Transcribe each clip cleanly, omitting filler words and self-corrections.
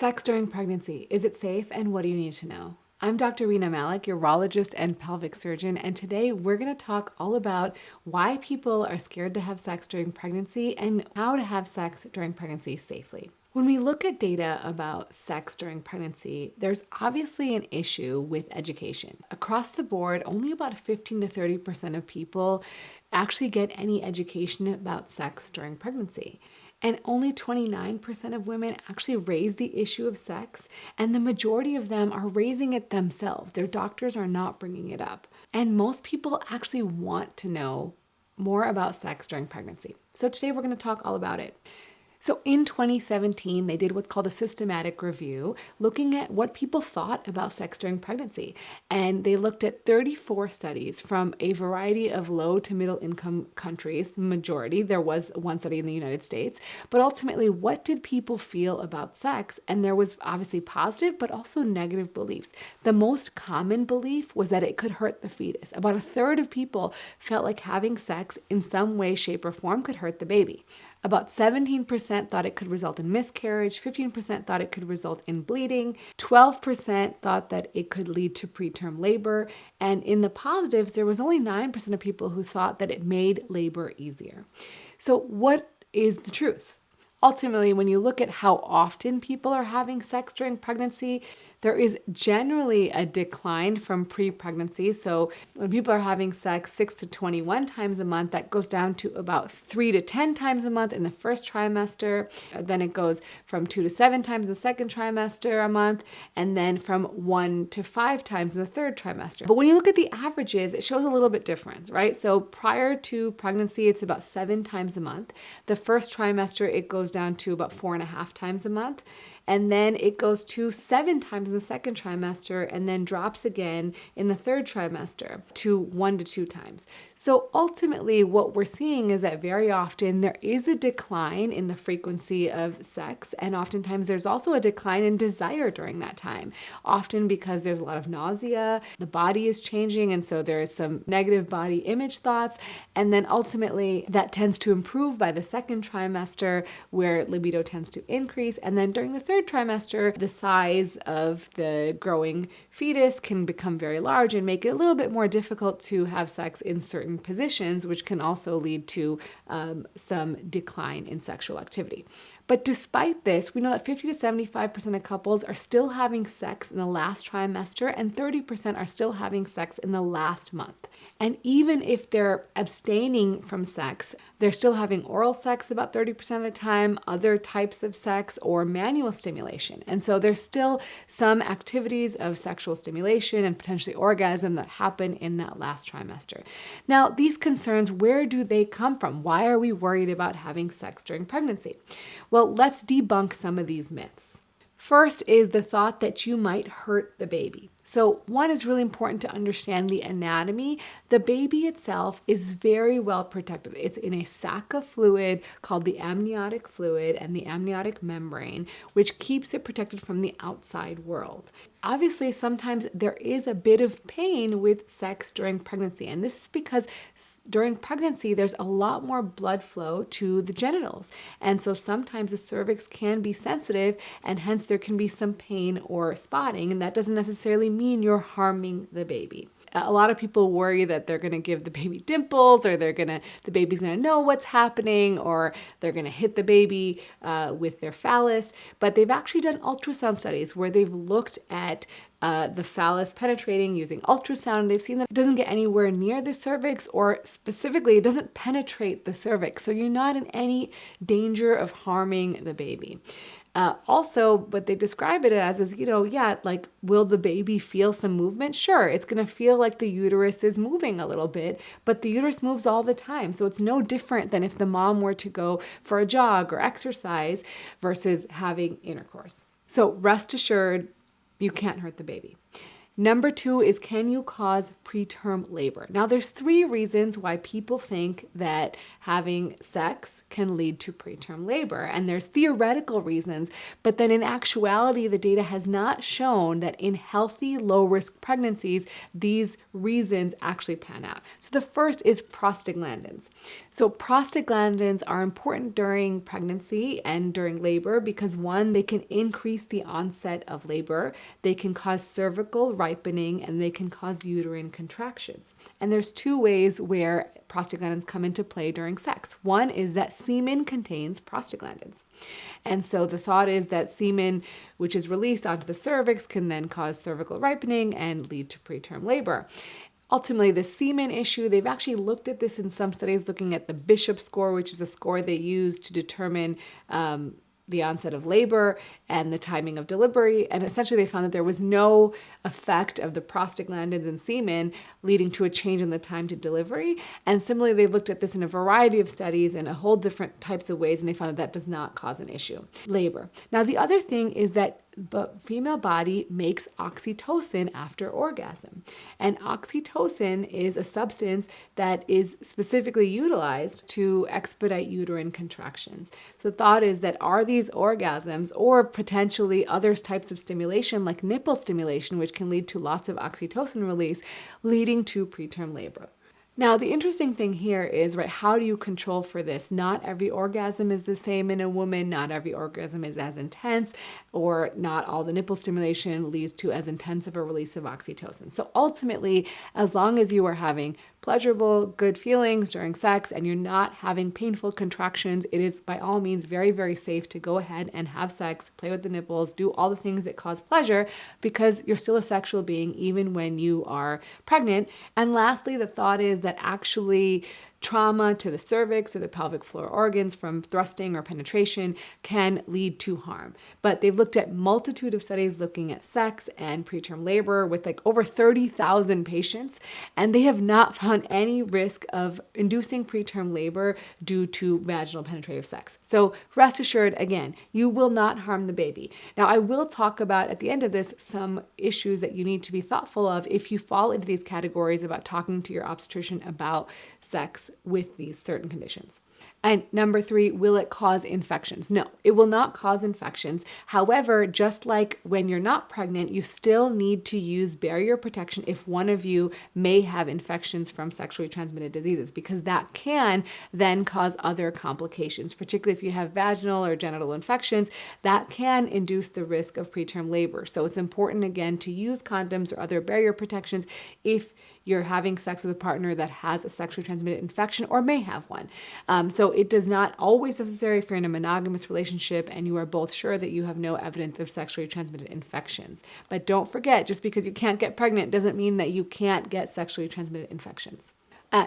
Sex during pregnancy, is it safe and what do you need to know? I'm Dr. Rena Malik, urologist and pelvic surgeon, and today we're going to talk all about why people are scared to have sex during pregnancy and how to have sex during pregnancy safely. When we look at data about sex during pregnancy, there's obviously an issue with education. Across the board, only about 15 to 30% of people actually get any education about sex during pregnancy. And only 29% of women actually raise the issue of sex, and the majority of them are raising it themselves. Their doctors are not bringing it up. And most people actually want to know more about sex during pregnancy. So today we're going to talk all about it. So in 2017, they did what's called a systematic review, looking at what people thought about sex during pregnancy. And they looked at 34 studies from a variety of low to middle income countries, the majority. There was one study in the United States. But ultimately, what did people feel about sex? And there was obviously positive, but also negative beliefs. The most common belief was that it could hurt the fetus. About a third of people felt like having sex in some way, shape, or form could hurt the baby. About 17% thought it could result in miscarriage, 15% thought it could result in bleeding, 12% thought that it could lead to preterm labor, and in the positives, there was only 9% of people who thought that it made labor easier. So what is the truth? Ultimately, when you look at how often people are having sex during pregnancy, there is generally a decline from pre-pregnancy. So when people are having sex 6 to 21 times a month, that goes down to about 3 to 10 times a month in the first trimester. Then it goes from 2 to 7 times in the second trimester a month, and then from 1 to 5 times in the third trimester. But when you look at the averages, it shows a little bit different, right? So prior to pregnancy, it's about 7 times a month. The first trimester, it goes down to about 4.5 times a month. And then it goes to 7 times in the second trimester and then drops again in the third trimester to 1 to 2 times. So ultimately, what we're seeing is that very often there is a decline in the frequency of sex, and oftentimes there's also a decline in desire during that time, often because there's a lot of nausea, the body is changing, and so there is some negative body image thoughts, and then ultimately that tends to improve by the second trimester where libido tends to increase, and then during the third trimester, the size of the growing fetus can become very large and make it a little bit more difficult to have sex in certain positions, which can also lead to some decline in sexual activity. But despite this, we know that 50 to 75% of couples are still having sex in the last trimester and 30% are still having sex in the last month. And even if they're abstaining from sex, they're still having oral sex about 30% of the time, other types of sex, or manual stimulation. And so there's still some activities of sexual stimulation and potentially orgasm that happen in that last trimester. Now, these concerns, where do they come from? Why are we worried about having sex during pregnancy? Well, let's debunk some of these myths. First is the thought that you might hurt the baby. So one is really important to understand the anatomy. The baby itself is very well protected. It's in a sac of fluid called the amniotic fluid and the amniotic membrane, which keeps it protected from the outside world. Obviously, sometimes there is a bit of pain with sex during pregnancy, and this is because during pregnancy, there's a lot more blood flow to the genitals. And so sometimes the cervix can be sensitive, and hence there can be some pain or spotting, and that doesn't necessarily mean you're harming the baby. A lot of people worry that they're going to give the baby dimples, or the baby's going to know what's happening, or they're going to hit the baby with their phallus. But they've actually done ultrasound studies where they've looked at the phallus penetrating using ultrasound. They've seen that it doesn't get anywhere near the cervix, or specifically, it doesn't penetrate the cervix. So you're not in any danger of harming the baby. Also, what they describe it as is, will the baby feel some movement? Sure, it's going to feel like the uterus is moving a little bit, but the uterus moves all the time. So it's no different than if the mom were to go for a jog or exercise versus having intercourse. So rest assured, you can't hurt the baby. Number 2 is, can you cause preterm labor? Now, there's 3 reasons why people think that having sex can lead to preterm labor. And there's theoretical reasons, but then in actuality, the data has not shown that in healthy, low-risk pregnancies, these reasons actually pan out. So the first is prostaglandins. So prostaglandins are important during pregnancy and during labor because, one, they can increase the onset of labor, they can cause cervical ripening, and they can cause uterine contractions. And there's 2 ways where prostaglandins come into play during sex. One is that semen contains prostaglandins. And so the thought is that semen, which is released onto the cervix, can then cause cervical ripening and lead to preterm labor. Ultimately, the semen issue, they've actually looked at this in some studies, looking at the Bishop score, which is a score they use to determine the onset of labor and the timing of delivery. And essentially they found that there was no effect of the prostaglandins in semen leading to a change in the time to delivery. And similarly, they looked at this in a variety of studies in a whole different types of ways, and they found that that does not cause an issue. Labor. Now, the other thing is that the female body makes oxytocin after orgasm. And oxytocin is a substance that is specifically utilized to expedite uterine contractions. So the thought is that, are these orgasms or potentially other types of stimulation like nipple stimulation, which can lead to lots of oxytocin release, leading to preterm labor? Now, the interesting thing here is, right, how do you control for this? Not every orgasm is the same in a woman. Not every orgasm is as intense, or not all the nipple stimulation leads to as intense of a release of oxytocin. So ultimately, as long as you are having pleasurable, good feelings during sex and you're not having painful contractions, it is by all means very, very safe to go ahead and have sex, play with the nipples, do all the things that cause pleasure, because you're still a sexual being even when you are pregnant. And lastly, the thought is that actually trauma to the cervix or the pelvic floor organs from thrusting or penetration can lead to harm. But they've looked at multitude of studies looking at sex and preterm labor with like over 30,000 patients, and they have not found any risk of inducing preterm labor due to vaginal penetrative sex. So rest assured, again, you will not harm the baby. Now, I will talk about at the end of this some issues that you need to be thoughtful of if you fall into these categories about talking to your obstetrician about sex with these certain conditions. And number 3, will it cause infections? No, it will not cause infections. However, just like when you're not pregnant, you still need to use barrier protection if one of you may have infections from sexually transmitted diseases, because that can then cause other complications, particularly if you have vaginal or genital infections, that can induce the risk of preterm labor. So it's important, again, to use condoms or other barrier protections if you're having sex with a partner that has a sexually transmitted infection or may have one. So it does not always necessary if you're in a monogamous relationship and you are both sure that you have no evidence of sexually transmitted infections. But don't forget, just because you can't get pregnant doesn't mean that you can't get sexually transmitted infections.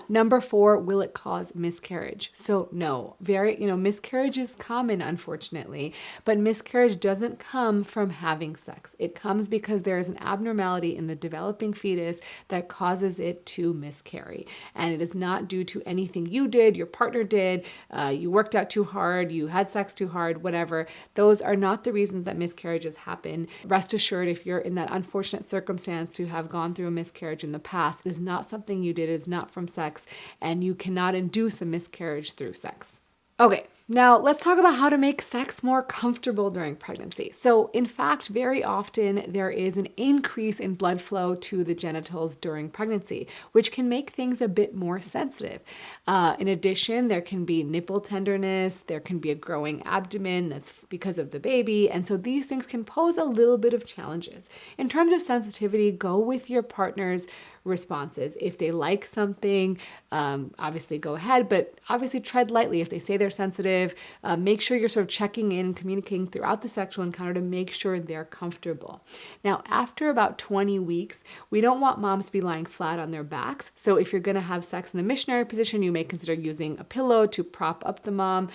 Number 4, will it cause miscarriage? So no, miscarriage is common, unfortunately, but miscarriage doesn't come from having sex. It comes because there is an abnormality in the developing fetus that causes it to miscarry. And it is not due to anything you did, your partner did, you worked out too hard, you had sex too hard, whatever. Those are not the reasons that miscarriages happen. Rest assured, if you're in that unfortunate circumstance to have gone through a miscarriage in the past, it is not something you did, it is not from sex, and you cannot induce a miscarriage through sex. Okay, now let's talk about how to make sex more comfortable during pregnancy. So in fact, very often there is an increase in blood flow to the genitals during pregnancy, which can make things a bit more sensitive. In addition, there can be nipple tenderness, there can be a growing abdomen that's because of the baby, and so these things can pose a little bit of challenges. In terms of sensitivity, go with your partner's responses. If they like something, obviously go ahead, but obviously tread lightly. If they say they're sensitive, make sure you're sort of checking in, communicating throughout the sexual encounter to make sure they're comfortable. Now, after about 20 weeks, we don't want moms to be lying flat on their backs. So if you're going to have sex in the missionary position, you may consider using a pillow to prop up the mom,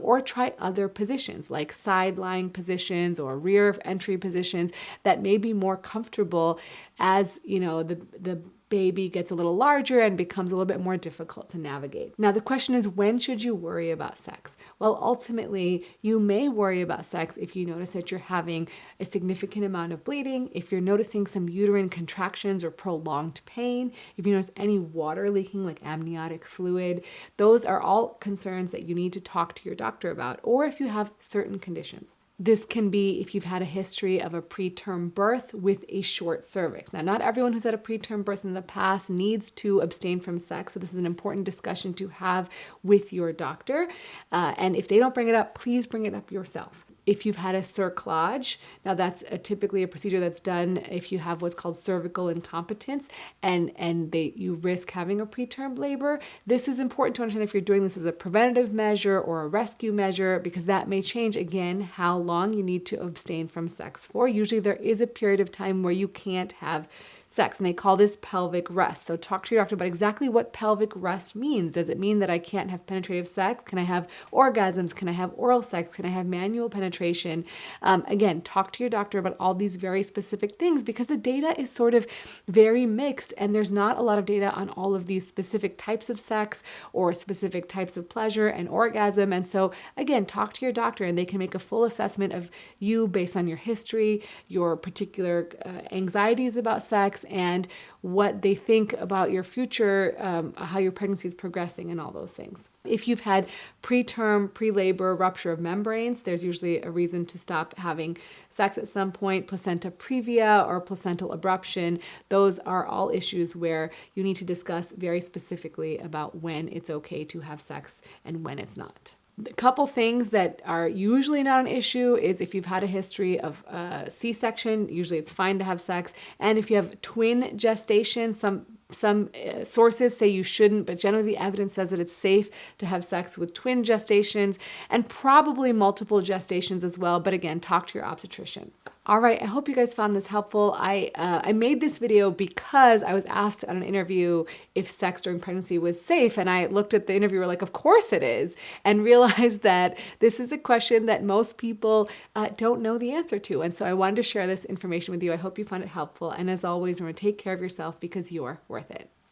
or try other positions like side lying positions or rear entry positions that may be more comfortable as, the baby gets a little larger and becomes a little bit more difficult to navigate. Now, the question is, when should you worry about sex? Well, ultimately, you may worry about sex if you notice that you're having a significant amount of bleeding, if you're noticing some uterine contractions or prolonged pain, if you notice any water leaking like amniotic fluid. Those are all concerns that you need to talk to your doctor about, or if you have certain conditions. This can be if you've had a history of a preterm birth with a short cervix. Now, not everyone who's had a preterm birth in the past needs to abstain from sex, so this is an important discussion to have with your doctor. And if they don't bring it up, please bring it up yourself. If you've had a cerclage, now that's typically a procedure that's done if you have what's called cervical incompetence and you risk having a preterm labor. This is important to understand if you're doing this as a preventative measure or a rescue measure, because that may change, again, how long you need to abstain from sex for. Usually there is a period of time where you can't have sex, and they call this pelvic rest. So talk to your doctor about exactly what pelvic rest means. Does it mean that I can't have penetrative sex? Can I have orgasms? Can I have oral sex? Can I have manual penetration? Again, talk to your doctor about all these very specific things, because the data is sort of very mixed and there's not a lot of data on all of these specific types of sex or specific types of pleasure and orgasm. And so again, talk to your doctor and they can make a full assessment of you based on your history, your particular anxieties about sex, and what they think about your future, how your pregnancy is progressing and all those things. If you've had preterm, pre-labor rupture of membranes, there's usually a reason to stop having sex at some point. Placenta previa or placental abruption, those are all issues where you need to discuss very specifically about when it's okay to have sex and when it's not. A couple things that are usually not an issue is if you've had a history of C-section, usually it's fine to have sex. And if you have twin gestation, some sources say you shouldn't, but generally the evidence says that it's safe to have sex with twin gestations and probably multiple gestations as well. But again, talk to your obstetrician. All right, I hope you guys found this helpful. I made this video because I was asked at an interview if sex during pregnancy was safe, and I looked at the interviewer like, of course it is, and realized that this is a question that most people don't know the answer to. And so I wanted to share this information with you. I hope you found it helpful. And as always, remember, take care of yourself because you're worth it.